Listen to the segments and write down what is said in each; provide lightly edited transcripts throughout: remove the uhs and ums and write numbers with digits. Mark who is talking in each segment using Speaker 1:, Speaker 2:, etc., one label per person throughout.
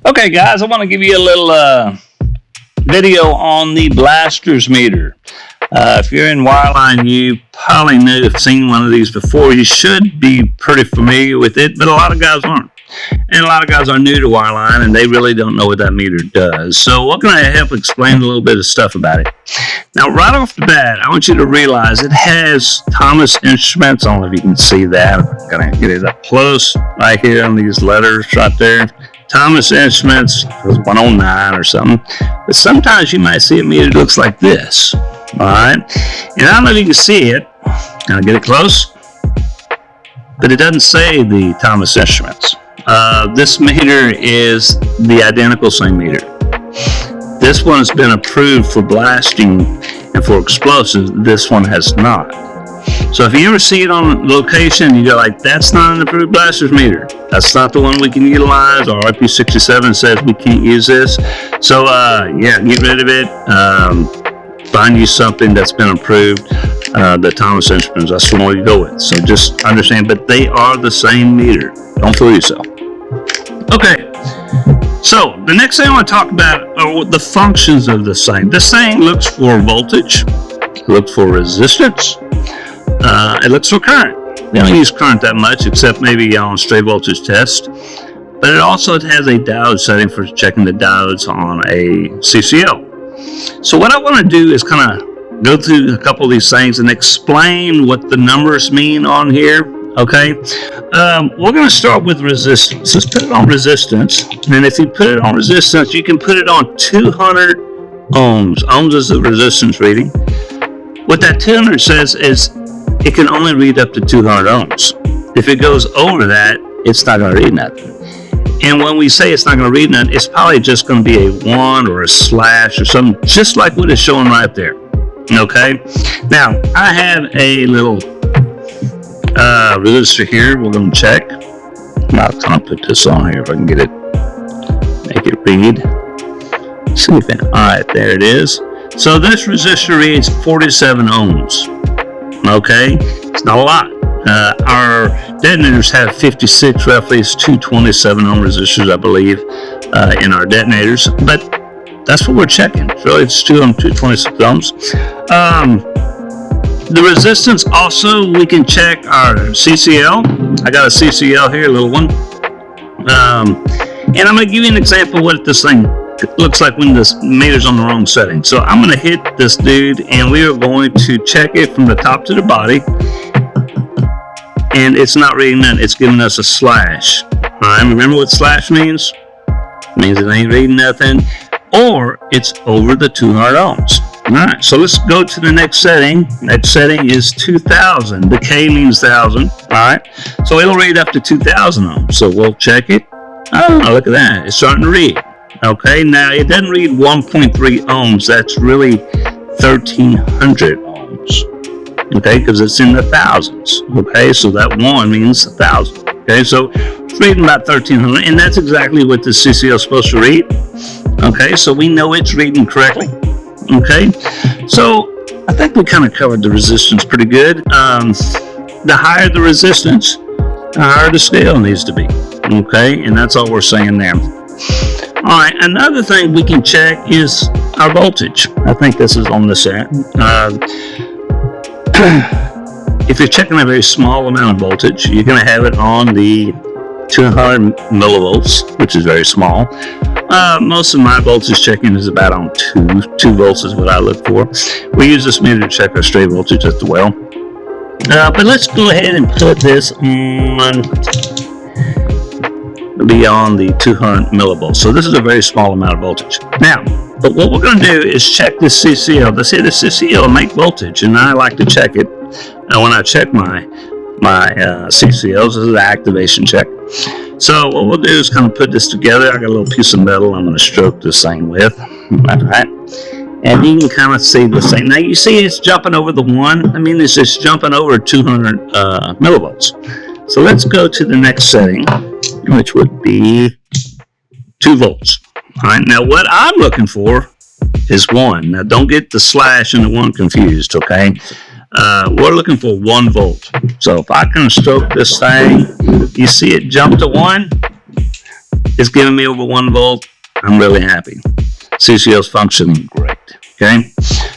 Speaker 1: Okay, guys, I want to give you a little video on the blasters meter. If you're in wireline, you probably know have seen one of these before. You should be pretty familiar with it, but a lot of guys aren't. And a lot of guys are new to wireline, and they really don't know what that meter does. So what can I help explain a little bit of stuff about it? Now, right off the bat, I want you to realize it has Thomas Instruments. I don't know if you can see that. I'm going to get it up close right here on these letters right there. Thomas Instruments 109 or something. But sometimes you might see a meter that looks like this. All right. And I don't know if you can see it. Can I get it close? But it doesn't say the Thomas Instruments. This meter is the identical same meter. This one has been approved for blasting and for explosives. This one has not. So if you ever see it on location, you go like, that's not an approved blasters meter. That's not the one we can utilize. Our IP67 says we can't use this. So yeah, get rid of it. Find you something that's been approved. The Thomas Instruments, that's the one you go with. So just understand, but they are the same meter. Don't fool yourself. Okay, so the next thing I want to talk about are the functions of this thing. This thing looks for voltage, it looks for resistance, it looks for current. We don't use current that much except maybe on straight voltage test, but it also has a diode setting for checking the diodes on a CCL. So what I want to do is kind of go through a couple of these things and explain what the numbers mean on here. Okay, we're going to start with resistance. Let's put it on resistance. And if you put it on resistance, you can put it on 200 ohms. Ohms is the resistance reading. What that 200 says is it can only read up to 200 ohms. If it goes over that, it's not going to read nothing. And when we say it's not going to read nothing, it's probably just going to be a 1 or a slash or something, just like what it's showing right there. Okay, now I have a little resistor here. We're going to check. I'll kind of put this on here if I can get it, make it read. See if it, all right, there it is. So this resistor reads 47 ohms. Okay, it's not a lot. Our detonators have 56 roughly. It's 227 ohm resistors, I believe, in our detonators, but that's what we're checking. So it's 226 ohms. The resistance also, we can check our CCL. I got a CCL here, a little one. And I'm going to give you an example of what this thing looks like when this meter's on the wrong setting. So I'm going to hit this dude, and we are going to check it from the top to the body. And it's not reading that. It's giving us a slash. All right, remember what slash means? It means it ain't reading nothing, or it's over the 200 ohms. All right, so let's go to the next setting. Next setting is 2000. The K means 1,000. All right, so it'll read up to 2,000 ohms. So we'll check it. Oh, look at that. It's starting to read. Okay, now it doesn't read 1.3 ohms. That's really 1,300 ohms. Okay, because it's in the thousands. Okay, so that 1 means 1,000. Okay, so it's reading about 1,300, and that's exactly what the CCL is supposed to read. Okay, so we know it's reading correctly. Okay, so I think we kind of covered the resistance pretty good. The higher the resistance, the higher the scale needs to be. Okay, and that's all we're saying there. All right, another thing we can check is our voltage. I think this is on this end. If you're checking a very small amount of voltage, you're going to have it on the 200 millivolts, which is very small. Most of my voltage checking is about on 2 volts is what I look for. We use this meter to check our straight voltage as well. But let's go ahead and put this on beyond the 200 millivolts. So this is a very small amount of voltage. Now, but what we're going to do is check this CCL. Let's say the CCL make voltage, and I like to check it. And when I check my CCLs, this is an activation check. So what we'll do is kind of put this together. I got a little piece of metal I'm going to stroke this thing with. All right. And you can kind of see the same. Now you see it's jumping over the 1. I mean, it's just jumping over 200 millivolts. So let's go to the next setting, which would be 2 volts. All right. Now what I'm looking for is 1. Now don't get the slash and the 1 confused. Okay. We're looking for 1 volt. So if I can stroke this thing, you see it jump to 1. It's giving me over 1 volt. I'm really happy. CCL's functioning great. Okay,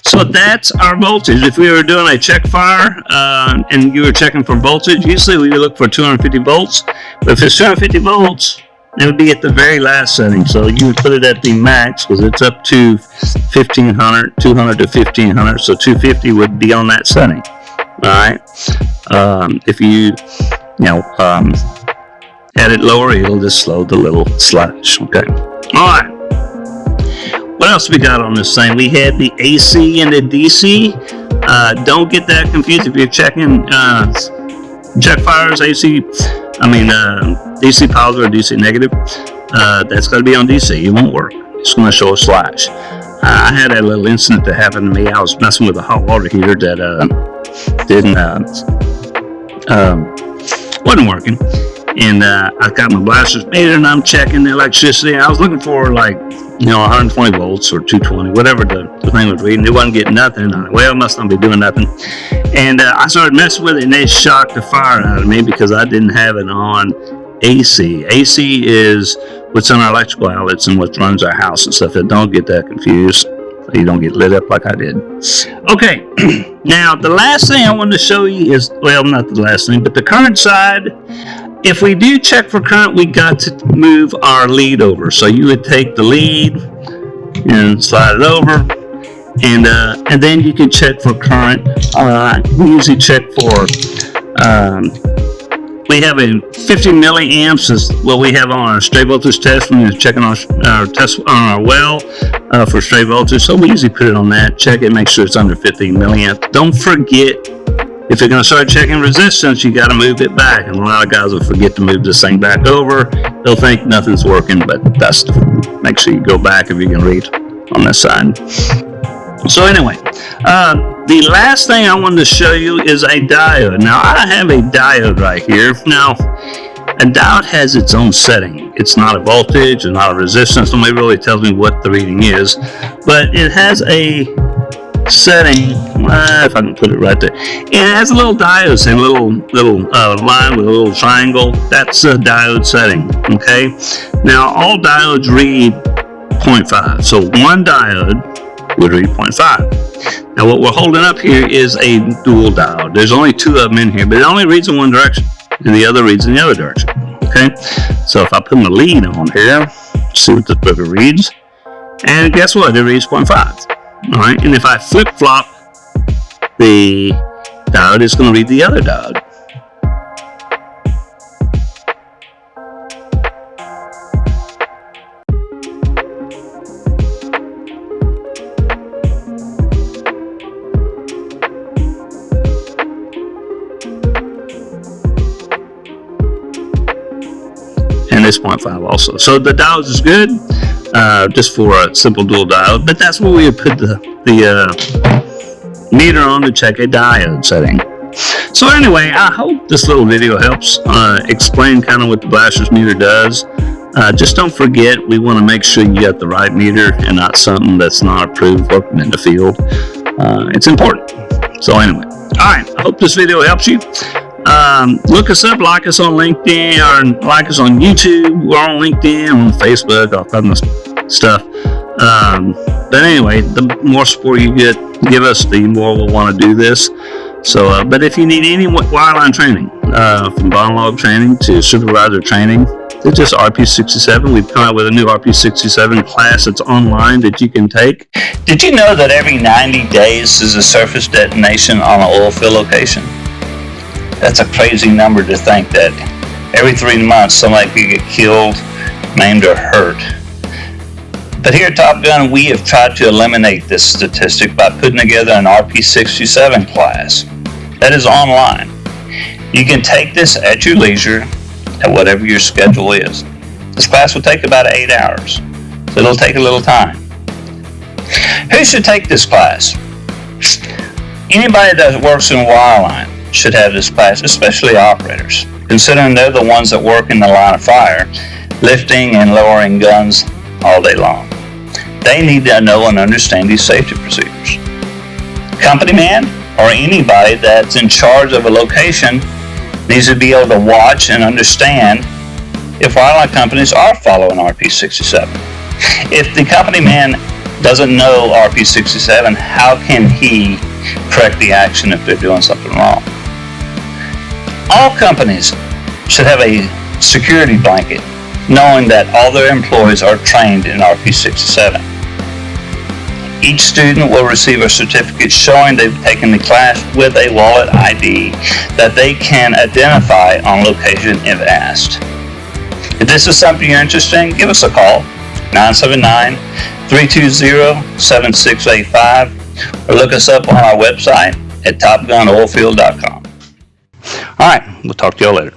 Speaker 1: so that's our voltage. If we were doing a check fire and you were checking for voltage, usually we would look for 250 volts. But if it's 250 volts, it would be at the very last setting. So you would put it at the max because it's up to 1500, 200 to 1500. So 250 would be on that setting. All right. If you had it lower, it'll just slow the little slash. Okay. All right. What else we got on this thing? We had the AC and the DC. Don't get that confused if you're checking check fires, DC positive or DC negative. That's going to be on DC. It won't work. It's going to show a slash. I had a little incident that happened to me. I was messing with a hot water heater that wasn't working. And I got my blasters meter and I'm checking the electricity. I was looking for 120 volts or 220, whatever the thing was reading. It wasn't getting nothing. Well, it must not be doing nothing. And I started messing with it and it shocked the fire out of me because I didn't have it on AC. AC is what's on our electrical outlets and what runs our house and stuff. Don't get that confused. So you don't get lit up like I did. Okay, now the last thing I wanted to show you is, well, not the last thing, but the current side. If we do check for current, we got to move our lead over. So you would take the lead and slide it over, and then you can check for current. We usually check for. We have a 50 milliamps is what we have on our straight voltage test when we're checking our test on our well for straight voltage. So we usually put it on that, check it, make sure it's under 50 milliamps. Don't forget, if you're going to start checking resistance, you got to move it back. And a lot of guys will forget to move this thing back over. They'll think nothing's working, but make sure you go back if you can read on this side. So anyway, the last thing I wanted to show you is a diode. Now I have a diode right here. Now a diode has its own setting. It's not a voltage and not a resistance. Nobody really tells me what the reading is, but it has a setting. If I can put it right there, it has a little diode, a little line with a little triangle. That's a diode setting. Okay. Now all diodes read 0.5. So one diode would read 0.5. Now what we're holding up here is a dual diode. There's only 2 of them in here, but it only reads in one direction, and the other reads in the other direction. Okay. So if I put my lead on here, see what the river reads, and guess what? It reads 0.5. All right, and if I flip-flop the diode, it's going to read the other diode. And it's 0.5 also. So the diodes is good. Just for a simple dual diode, but that's where we would put the meter on to check a diode setting. So anyway, I hope this little video helps explain kind of what the blaster's meter does. Just don't forget, we want to make sure you got the right meter and not something that's not approved working in the field. It's important. So anyway, all right, I hope this video helps you. Look us up, like us on LinkedIn, or like us on YouTube. We're on LinkedIn, on Facebook, all kinds of stuff. But anyway, the more support you give us, the more we'll want to do this. So, but if you need any wireline training, from bottom log training to supervisor training, it's just RP67. We've come out with a new RP67 class that's online that you can take.
Speaker 2: Did you know that every 90 days is a surface detonation on an oil field location? That's a crazy number to think that every 3 months somebody could get killed, maimed, or hurt. But here at Top Gun, we have tried to eliminate this statistic by putting together an RP67 class that is online. You can take this at your leisure, at whatever your schedule is. This class will take about 8 hours, so it'll take a little time. Who should take this class? Anybody that works in wireline should have this class, especially operators, considering they're the ones that work in the line of fire, lifting and lowering guns all day long. They need to know and understand these safety procedures. Company man or anybody that's in charge of a location needs to be able to watch and understand if wireline companies are following RP67. If the company man doesn't know RP67, how can he correct the action if they're doing something wrong? All companies should have a security blanket, knowing that all their employees are trained in RP67. Each student will receive a certificate showing they've taken the class with a wallet ID that they can identify on location if asked. If this is something you're interested in, give us a call, 979-320-7685, or look us up on our website at topgunoilfield.com.
Speaker 1: All right, we'll talk to y'all later.